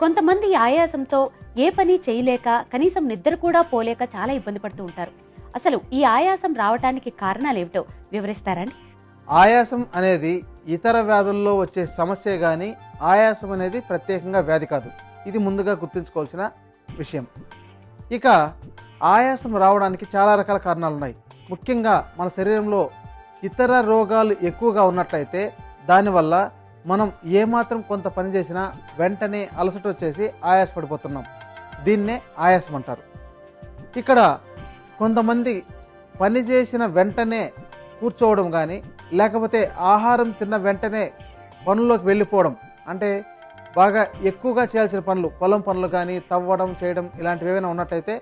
కొంతమంది ఆయాసంతో ఏ పని చేయలేక కనీసం నిద్ర కూడా పోలేక చాలా ఇబ్బంది పడుతూ ఉంటారు. అసలు ఈ ఆయాసం రావడానికి కారణాలు ఏమిటో వివరిస్తారండి? ఆయాసం అనేది ఇతర వ్యాధుల్లో వచ్చే సమస్య కానీ ఆయాసం అనేది ప్రత్యేకంగా వ్యాధి కాదు. ఇది ముందుగా గుర్తుంచుకోవాల్సిన విషయం. ఇక ఆయాసం రావడానికి చాలా రకాల కారణాలు ఉన్నాయి. ముఖ్యంగా మన శరీరంలో ఇతర రోగాలు ఎక్కువగా ఉన్నట్లయితే దానివల్ల మనం ఏమాత్రం కొంత పని చేసినా వెంటనే అలసట వచ్చేసి ఆయాసపడిపోతున్నాం. దీన్నే ఆయాసం అంటారు. ఇక్కడ కొంతమంది పని చేసిన వెంటనే కూర్చోవడం కానీ లేకపోతే ఆహారం తిన్న వెంటనే పనుల్లోకి వెళ్ళిపోవడం, అంటే బాగా ఎక్కువగా చేయాల్సిన పనులు, పొలం పనులు కానీ తవ్వడం చేయడం ఇలాంటివి ఏమైనా ఉన్నట్లయితే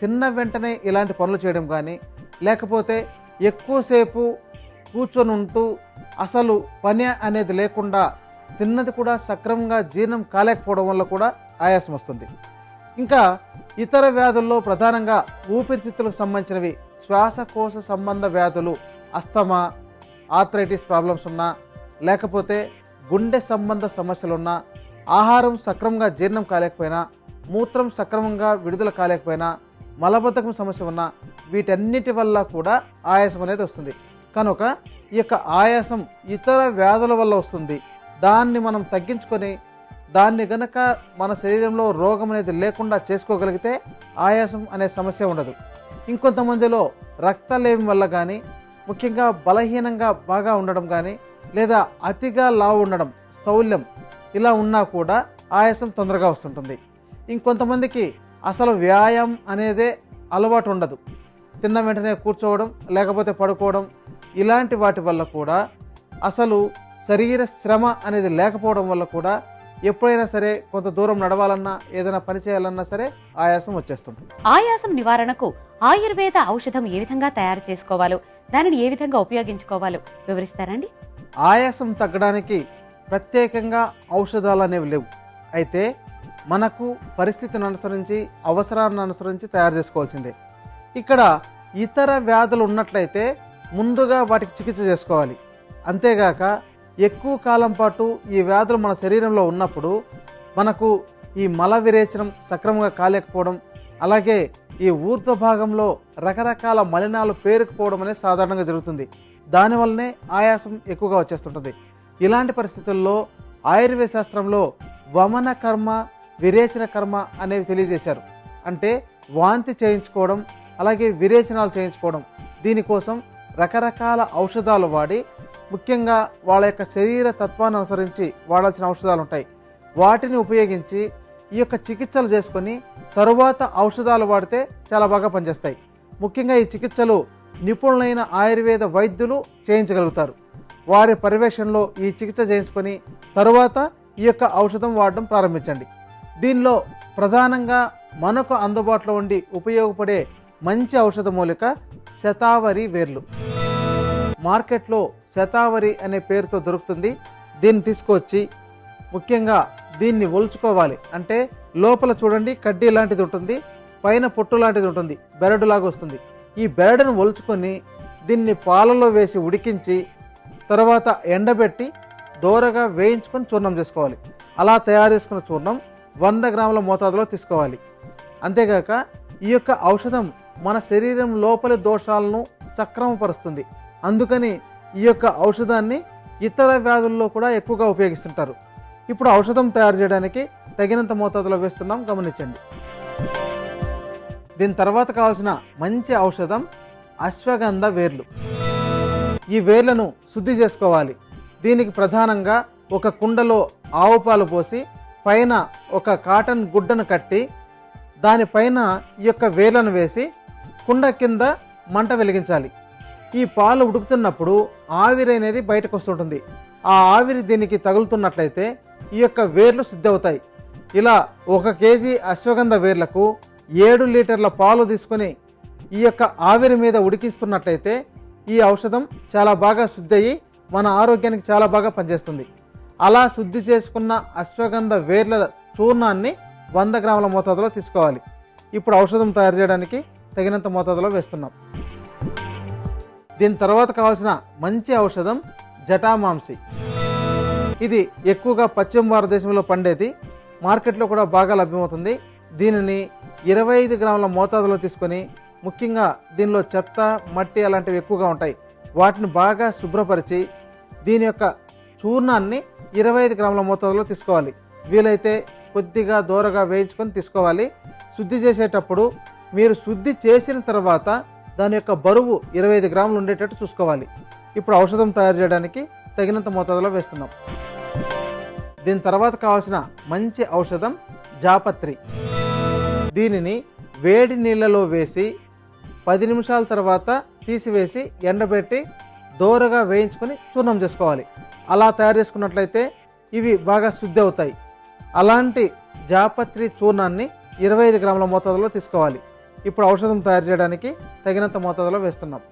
తిన్న వెంటనే ఇలాంటి పనులు చేయడం కానీ, లేకపోతే ఎక్కువసేపు కూర్చొని ఉంటూ అసలు పని అనేది లేకుండా తిన్నది కూడా సక్రమంగా జీర్ణం కాలేకపోవడం వల్ల కూడా ఆయాసం వస్తుంది. ఇంకా ఇతర వ్యాధుల్లో ప్రధానంగా ఊపిరితిత్తులకు సంబంధించినవి, శ్వాసకోశ సంబంధ వ్యాధులు, అస్తమా, ఆర్థరైటిస్ ప్రాబ్లమ్స్ ఉన్నా, లేకపోతే గుండె సంబంధ సమస్యలున్నా, ఆహారం సక్రమంగా జీర్ణం కాలేకపోయినా, మూత్రం సక్రమంగా విడుదల కాలేకపోయినా, మలబద్ధకం సమస్య ఉన్నా, వీటన్నిటి వల్ల కూడా ఆయాసం అనేది వస్తుంది. కనుక ఈ యొక్క ఆయాసం ఇతర వ్యాధుల వల్ల వస్తుంది. దాన్ని మనం తగ్గించుకొని దాన్ని గనక మన శరీరంలో రోగం అనేది లేకుండా చేసుకోగలిగితే ఆయాసం అనే సమస్య ఉండదు. ఇంకొంతమందిలో రక్తలేమి వల్ల కానీ, ముఖ్యంగా బలహీనంగా బాగా ఉండడం కానీ, లేదా అతిగా లావు ఉండడం, స్థౌల్యం ఇలా ఉన్నా కూడా ఆయాసం తొందరగా వస్తుంటుంది. ఇంకొంతమందికి అసలు వ్యాయామం అనేదే అలవాటు ఉండదు. తిన్న వెంటనే కూర్చోవడం లేకపోతే పడుకోవడం ఇలాంటి వాటి వల్ల కూడా, అసలు శరీర శ్రమ అనేది లేకపోవడం వల్ల కూడా ఎప్పుడైనా సరే కొంత దూరం నడవాలన్నా ఏదైనా పని చేయాలన్నా సరే ఆయాసం వచ్చేస్తుంటుంది. ఆయాసం నివారణకు ఆయుర్వేద ఔషధం ఏ విధంగా తయారు చేసుకోవాలో, దానిని ఏ విధంగా ఉపయోగించుకోవాలో వివరిస్తారండి? ఆయాసం తగ్గడానికి ప్రత్యేకంగా ఔషధాలు అనేవి లేవు. అయితే మనకు పరిస్థితిని అనుసరించి, అవసరాన్ని అనుసరించి తయారు చేసుకోవాల్సిందే. ఇక్కడ ఇతర వ్యాధులు ఉన్నట్లయితే ముందుగా వాటికి చికిత్స చేసుకోవాలి. అంతేగాక ఎక్కువ కాలం పాటు ఈ వ్యాధులు మన శరీరంలో ఉన్నప్పుడు మనకు ఈ మల విరేచనం సక్రమంగా కాలేకపోవడం, అలాగే ఈ ఊర్ధ్వ భాగంలో రకరకాల మలినాలు పేరుకుపోవడం అనేది సాధారణంగా జరుగుతుంది. దానివల్లనే ఆయాసం ఎక్కువగా వచ్చేస్తుంటుంది. ఇలాంటి పరిస్థితుల్లో ఆయుర్వేద శాస్త్రంలో వమన కర్మ, విరేచన కర్మ అనేవి తెలియజేశారు. అంటే వాంతి చేయించుకోవడం, అలాగే విరేచనాలు చేయించుకోవడం. దీనికోసం రకరకాల ఔషధాలు వాడి, ముఖ్యంగా వాళ్ళ యొక్క శరీర తత్వాన్ని అనుసరించి వాడాల్సిన ఔషధాలు ఉంటాయి. వాటిని ఉపయోగించి ఈ యొక్క చికిత్సలు చేసుకొని తరువాత ఔషధాలు వాడితే చాలా బాగా పనిచేస్తాయి. ముఖ్యంగా ఈ చికిత్సలు నిపుణులైన ఆయుర్వేద వైద్యులు చేయించగలుగుతారు. వారి పర్యవేక్షణలో ఈ చికిత్స చేయించుకొని తరువాత ఈ యొక్క ఔషధం వాడడం ప్రారంభించండి. దీనిలో ప్రధానంగా మనకు అందుబాటులో ఉండి ఉపయోగపడే మంచి ఔషధ మూలిక శతావరి వేర్లు. మార్కెట్లో శతావరి అనే పేరుతో దొరుకుతుంది. దీన్ని తీసుకొచ్చి ముఖ్యంగా దీన్ని ఒలుచుకోవాలి. అంటే లోపల చూడండి కడ్డీ లాంటిది ఉంటుంది, పైన పొట్టు లాంటిది ఉంటుంది, బెరడులాగా వస్తుంది. ఈ బెరడును ఒలుచుకొని దీన్ని పాలలో వేసి ఉడికించి తర్వాత ఎండబెట్టి దోరగా వేయించుకొని చూర్ణం చేసుకోవాలి. అలా తయారు చేసుకున్న చూర్ణం 100 గ్రాముల మోతాదులో తీసుకోవాలి. అంతేగాక ఈ యొక్క ఔషధం మన శరీరం లోపలి దోషాలను సక్రమపరుస్తుంది. అందుకని ఈ యొక్క ఔషధాన్ని ఇతర వ్యాధుల్లో కూడా ఎక్కువగా ఉపయోగిస్తుంటారు. ఇప్పుడు ఔషధం తయారు చేయడానికి తగినంత మోతాదులో వేస్తున్నాం, గమనించండి. దీని తర్వాత కావాల్సిన మంచి ఔషధం అశ్వగంధ వేర్లు. ఈ వేర్లను శుద్ధి చేసుకోవాలి. దీనికి ప్రధానంగా ఒక కుండలో ఆవు పాలు పోసి పైన ఒక కాటన్ గుడ్డను కట్టి దానిపైన ఈ యొక్క వేర్లను వేసి కుండ కింద మంట వెలిగించాలి. ఈ పాలు ఉడుకుతున్నప్పుడు ఆవిరి అనేది బయటకు వస్తుంటుంది. ఆ ఆవిరి దీనికి తగులుతున్నట్లయితే ఈ యొక్క వేర్లు శుద్ధి అవుతాయి. ఇలా 1 కేజీ అశ్వగంధ వేర్లకు 7 లీటర్ల పాలు తీసుకొని ఈ యొక్క ఆవిరి మీద ఉడికిస్తున్నట్లయితే ఈ ఔషధం చాలా బాగా శుద్ధి అయ్యి మన ఆరోగ్యానికి చాలా బాగా పనిచేస్తుంది. అలా శుద్ధి చేసుకున్న అశ్వగంధ వేర్ల చూర్ణాన్ని 100 గ్రాముల మోతాదులో తీసుకోవాలి. ఇప్పుడు ఔషధం తయారు చేయడానికి తగినంత మోతాదులో వేస్తున్నాం. దీని తర్వాత కావాల్సిన మంచి ఔషధం జటామాంసి. ఇది ఎక్కువగా పశ్చిమ భారతదేశంలో పండేది. మార్కెట్లో కూడా బాగా లభ్యమవుతుంది. దీనిని 25 గ్రాముల మోతాదులో తీసుకొని, ముఖ్యంగా దీనిలో చెత్త, మట్టి అలాంటివి ఎక్కువగా ఉంటాయి, వాటిని బాగా శుభ్రపరిచి దీని యొక్క చూర్ణాన్ని 25 గ్రాముల మోతాదులో తీసుకోవాలి. వీలైతే కొద్దిగా దూరగా వేయించుకొని తీసుకోవాలి. శుద్ధి చేసేటప్పుడు మీరు శుద్ధి చేసిన తర్వాత దాని యొక్క బరువు 25 గ్రాములు ఉండేటట్టు చూసుకోవాలి. ఇప్పుడు ఔషధం తయారు చేయడానికి తగినంత మోతాదులో వేస్తున్నాం. దీని తర్వాత కావాల్సిన మంచి ఔషధం జాపత్రి. దీనిని వేడి నీళ్ళలో వేసి 10 నిమిషాల తర్వాత తీసివేసి ఎండబెట్టి దోరగా వేయించుకొని చూర్ణం చేసుకోవాలి. అలా తయారు చేసుకున్నట్లయితే ఇవి బాగా శుద్ధి అవుతాయి. అలాంటి జాపత్రి చూర్ణాన్ని 25 గ్రాముల మోతాదులో తీసుకోవాలి. ఇప్పుడు ఔషధం తయారు చేయడానికి తగినంత మోతాదులో వేస్తున్నాం.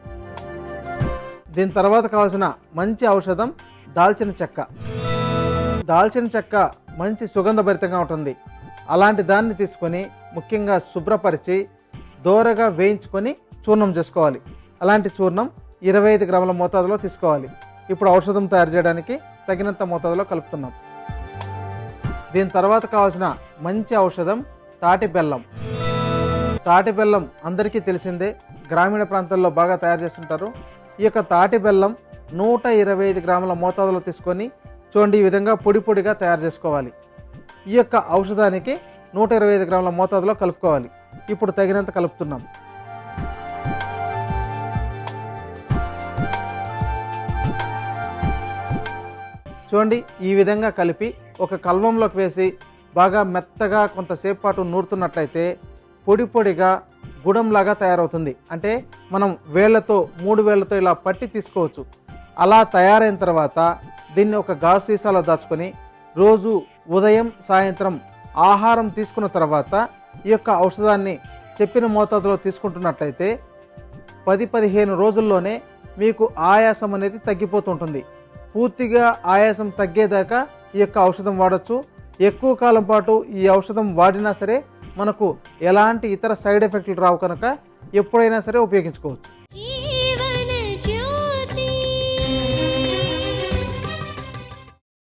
దీని తర్వాత కావాల్సిన మంచి ఔషధం దాల్చిన చెక్క. దాల్చిన చెక్క మంచి సుగంధభరితంగా ఉంటుంది. అలాంటి దాన్ని తీసుకొని ముఖ్యంగా శుభ్రపరిచి దోరగా వేయించుకొని చూర్ణం చేసుకోవాలి. అలాంటి చూర్ణం 25 గ్రాముల మోతాదులో తీసుకోవాలి. ఇప్పుడు ఔషధం తయారు చేయడానికి తగినంత మోతాదులో కలుపుతున్నాం. దీని తర్వాత కావాల్సిన మంచి ఔషధం తాటి బెల్లం. తాటి బెల్లం అందరికీ తెలిసిందే, గ్రామీణ ప్రాంతాల్లో బాగా తయారు చేస్తుంటారు. ఈ యొక్క తాటి బెల్లం 125 గ్రాముల మోతాదులో తీసుకొని చూడండి, ఈ విధంగా పొడి పొడిగా తయారు చేసుకోవాలి. ఈ యొక్క ఔషధానికి 125 గ్రాముల మోతాదులో కలుపుకోవాలి. ఇప్పుడు తగినంత కలుపుతున్నాం. చూడండి, ఈ విధంగా కలిపి ఒక కల్వంలోకి వేసి బాగా మెత్తగా కొంతసేపు పాటు నూరుతున్నట్లయితే పొడి పొడిగా గుడంలాగా తయారవుతుంది. అంటే మనం వేళ్లతో 3 వేళ్లతో ఇలా పట్టి తీసుకోవచ్చు. అలా తయారైన తర్వాత దీన్ని ఒక గాజు సీసాలో దాచుకొని రోజు ఉదయం సాయంత్రం ఆహారం తీసుకున్న తర్వాత ఈ యొక్క ఔషధాన్ని చెప్పిన మోతాదులో తీసుకుంటున్నట్లయితే 10-15 రోజుల్లోనే మీకు ఆయాసం అనేది తగ్గిపోతుంటుంది. పూర్తిగా ఆయాసం తగ్గేదాకా ఈ యొక్క ఔషధం వాడచ్చు. ఎక్కువ కాలం పాటు ఈ ఔషధం వాడినా సరే మనకు ఎలాంటి ఇతర సైడ్ ఎఫెక్ట్లు రావు కనుక ఎప్పుడైనా సరే ఉపయోగించుకోవచ్చు.